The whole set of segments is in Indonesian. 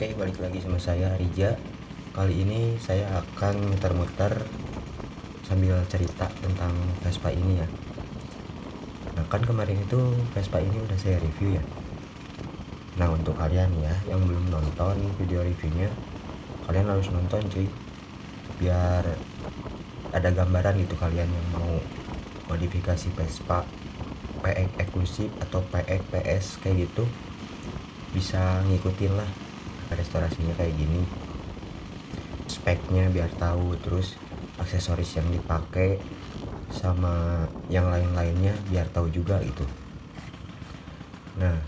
Oke, balik lagi sama saya Rija. Kali ini saya akan muter-muter sambil cerita tentang Vespa ini ya. Nah, kan kemarin itu Vespa ini udah saya review ya. Nah, untuk kalian ya yang belum nonton video reviewnya, kalian harus nonton cuy. Biar ada gambaran gitu kalian yang mau modifikasi Vespa PX eksklusif atau PX PS kayak gitu, bisa ngikutin lah restorasinya kayak gini, speknya biar tahu, terus aksesoris yang dipakai sama yang lain-lainnya biar tahu juga gitu. Nah,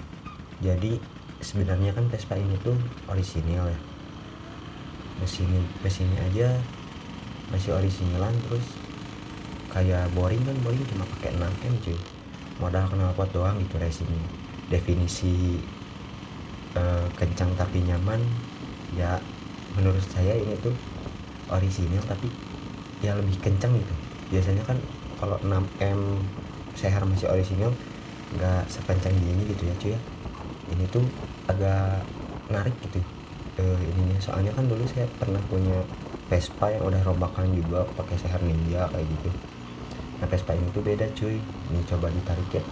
jadi sebenarnya kan Vespa ini tuh orisinil ya, mesinnya aja masih originalan, terus kayak boring cuma pakai 6M cuy, modal knalpot doang gitu racingnya. Definisi kencang tapi nyaman ya, menurut saya ini tuh orisinil tapi ya lebih kencang gitu. Biasanya kan kalau 6M seher masih orisinil nggak sekencang gini gitu ya cuy ya. Ini tuh agak narik gitu ininya, soalnya kan dulu saya pernah punya Vespa yang udah robakan juga pakai seher ninja kayak gitu. Nah, Vespa ini tuh beda cuy, ini coba ditarik ya.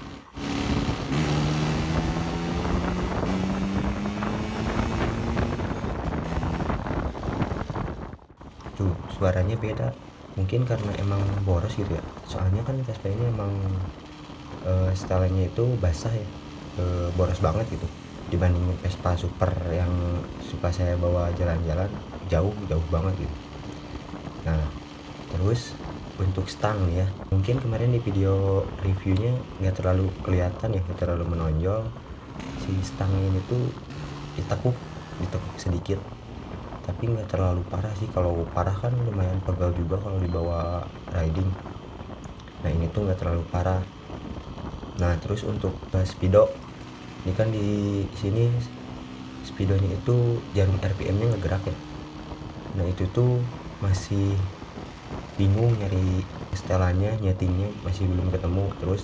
Tuh suaranya beda, mungkin karena emang boros gitu ya, soalnya kan Vespa ini emang setelannya itu basah ya, boros banget gitu dibandingin Vespa Super yang suka saya bawa jalan-jalan jauh banget gitu. Nah, terus untuk stang nih ya, mungkin kemarin di video reviewnya nggak terlalu kelihatan ya, nggak terlalu menonjol. Si stang ini tuh ditekuk sedikit, tapi nggak terlalu parah sih. Kalau parah kan lumayan pegal juga kalau dibawa riding. Nah, ini tuh nggak terlalu parah. Nah, terus untuk speedo, ini kan di sini speedonya itu jarum RPM-nya ngegerak ya. Nah, itu tuh masih bingung nyari setelannya, nyetingnya masih belum ketemu. Terus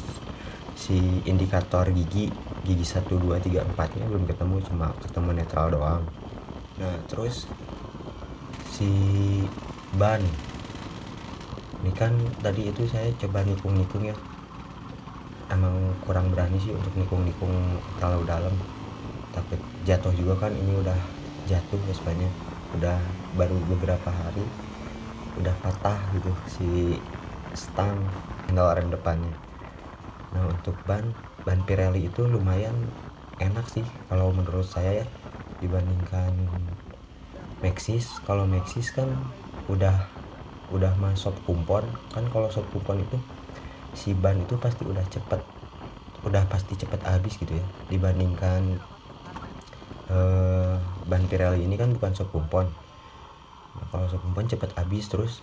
si indikator gigi 1 2 3 4 nya belum ketemu, cuma ketemu netral doang. Nah, terus si ban ini kan tadi itu saya coba nikung ya, emang kurang berani sih untuk nikung terlalu dalam, takut jatuh juga kan. Ini udah jatuh Vespanya, udah baru beberapa hari udah patah gitu si stang handle rem depannya. Nah, untuk ban Pirelli itu lumayan enak sih kalau menurut saya ya, dibandingkan Maxxis. Kalau Maxxis kan udah masuk kumpon kan. Kalau soft kumpon itu si ban itu pasti cepet habis gitu ya, dibandingkan ban Pirelli ini kan bukan soft kumpon. Nah, kalau soft kumpon cepet habis. Terus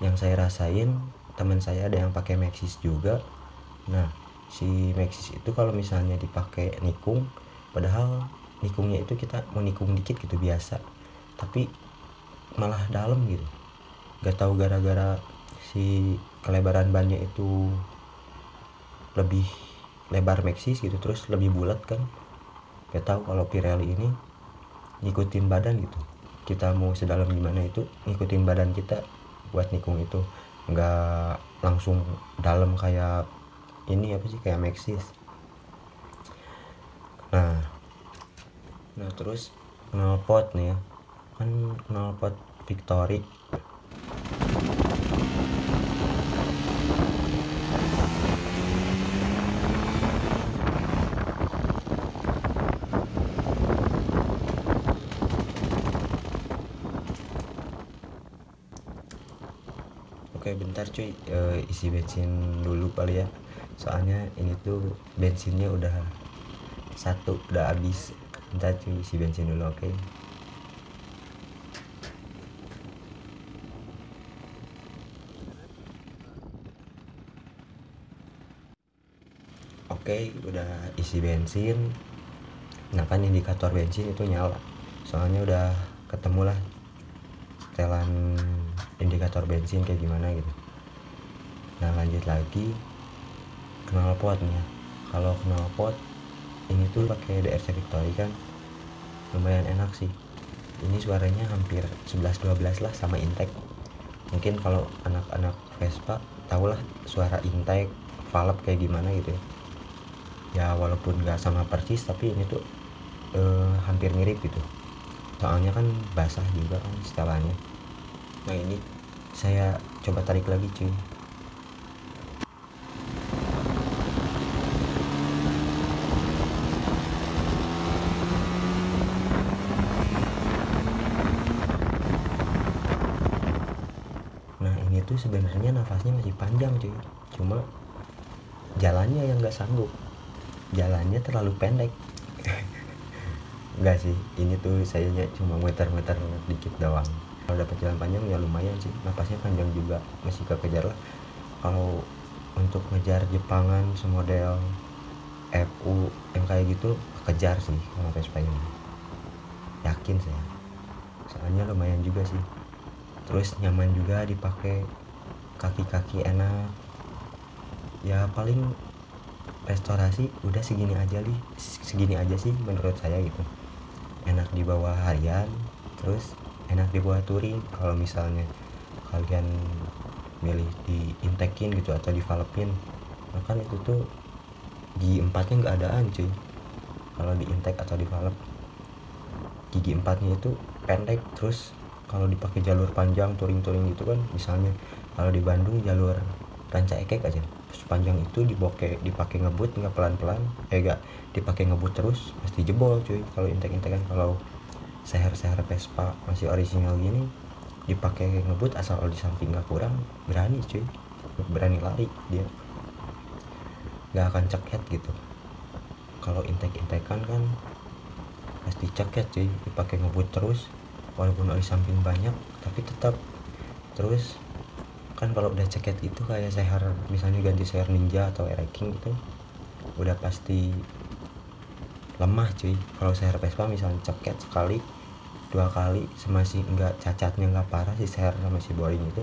yang saya rasain, teman saya ada yang pakai Maxxis juga. Nah, si Maxxis itu kalau misalnya dipakai nikung, padahal nikungnya itu kita mau nikung dikit gitu biasa, tapi malah dalam gitu. Gak tahu gara-gara si kelebaran bannya itu lebih lebar Maxxis gitu, terus lebih bulat kan. Gak tahu kalau Pirelli ini ngikutin badan gitu, kita mau sedalam gimana itu ngikutin badan kita buat nikung itu, nggak langsung dalam kayak ini apa sih, kayak Maxxis. Nah, terus knalpot nih ya, kan knalpot Victory. Oke bentar cuy, isi bensin dulu kali ya, soalnya ini tuh bensinnya udah habis. Bentar cuy, isi bensin dulu. Oke. Oke, udah isi bensin. Nah, kan indikator bensin itu nyala, soalnya udah ketemu lah setelan indikator bensin kayak gimana gitu. Nah, lanjut lagi knalpot nih ya. Kalau knalpot ini tuh pakai DRC Victory kan lumayan enak sih, ini suaranya hampir 11-12 lah sama intake. Mungkin kalau anak-anak Vespa tahulah suara intake valve kayak gimana gitu ya. Ya walaupun nggak sama persis tapi ini tuh hampir mirip gitu, soalnya kan basah juga kan setelannya. Nah ini saya coba tarik lagi cuy. Nah ini tuh sebenarnya nafasnya masih panjang cuy, cuma jalannya yang nggak sanggup, jalannya terlalu pendek. Enggak sih, ini tuh sayanya cuma muter-muter dikit doang. Kalau dapat jalan panjang ya lumayan sih, napasnya panjang juga, masih kekejar lah. Kalau untuk ngejar Jepangan semodel FU yang kayak gitu kejar sih sama Vespa ini, yakin saya, soalnya lumayan juga sih. Terus nyaman juga dipakai, kaki-kaki enak. Ya paling restorasi udah segini aja sih menurut saya gitu. Enak dibawa harian, terus enak dibawa touring. Kalau misalnya kalian milih di intekin gitu atau di valvin, makan itu tuh gigi empatnya nggak adaan cuy. Kalau di intake atau di valve, gigi empatnya itu pendek. Terus kalau dipakai jalur panjang touring gitu kan, misalnya kalau di Bandung jalur Ranca Ekek aja sepanjang itu dipakai ngebut nggak pelan-pelan, nggak dipakai ngebut terus pasti jebol cuy. Kalau intake kan, kalau seher Vespa masih original gini dipakai ngebut asal di samping nggak kurang, berani cuy, berani lari dia, nggak akan ceket gitu. Kalau intekan kan pasti ceket cuy, dipakai ngebut terus walaupun oli samping banyak tapi tetap. Terus kan kalau udah ceket itu kayak seher, misalnya ganti seher Ninja atau King gitu, udah pasti lemah cuy. Kalau seher Vespa misalnya ceket sekali 2 kali masih nggak, cacatnya nggak parah si seher sama si boring itu,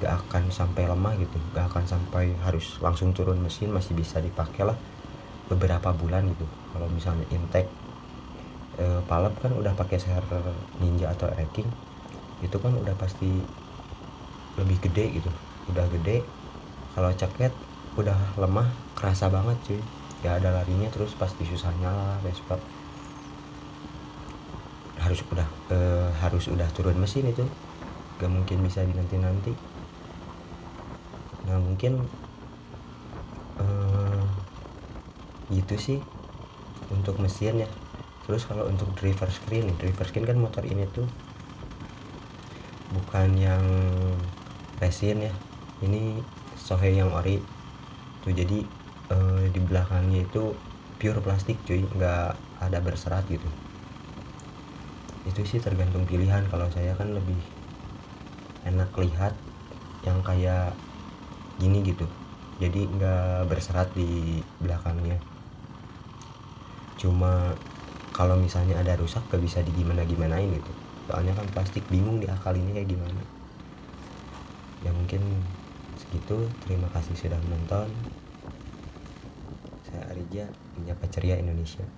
nggak akan sampai lemah gitu, nggak akan sampai harus langsung turun mesin, masih bisa dipakai lah beberapa bulan gitu. Kalau misalnya intake palep kan udah pakai seher Ninja atau King, itu kan udah pasti lebih gede gitu, udah gede. Kalau ceket udah lemah kerasa banget cuy, ya ada larinya terus pasti susah nyala Vespa. Harus udah turun mesin itu, gak mungkin bisa dinanti. Nah mungkin gitu sih untuk mesin ya. Terus kalau untuk driver screen kan motor ini tuh bukan yang resin ya, ini Sohei yang ori tuh. Jadi di belakangnya itu pure plastik cuy, nggak ada berserat gitu. Itu sih tergantung pilihan. Kalau saya kan lebih enak lihat yang kayak gini gitu, jadi nggak berserat di belakangnya. Cuma kalau misalnya ada rusak gak bisa digimana-gimanain gitu, soalnya kan plastik, bingung diakal ini kayak gimana. Ya mungkin segitu, terima kasih sudah menonton. Saya Arija, menyapa ceria Indonesia.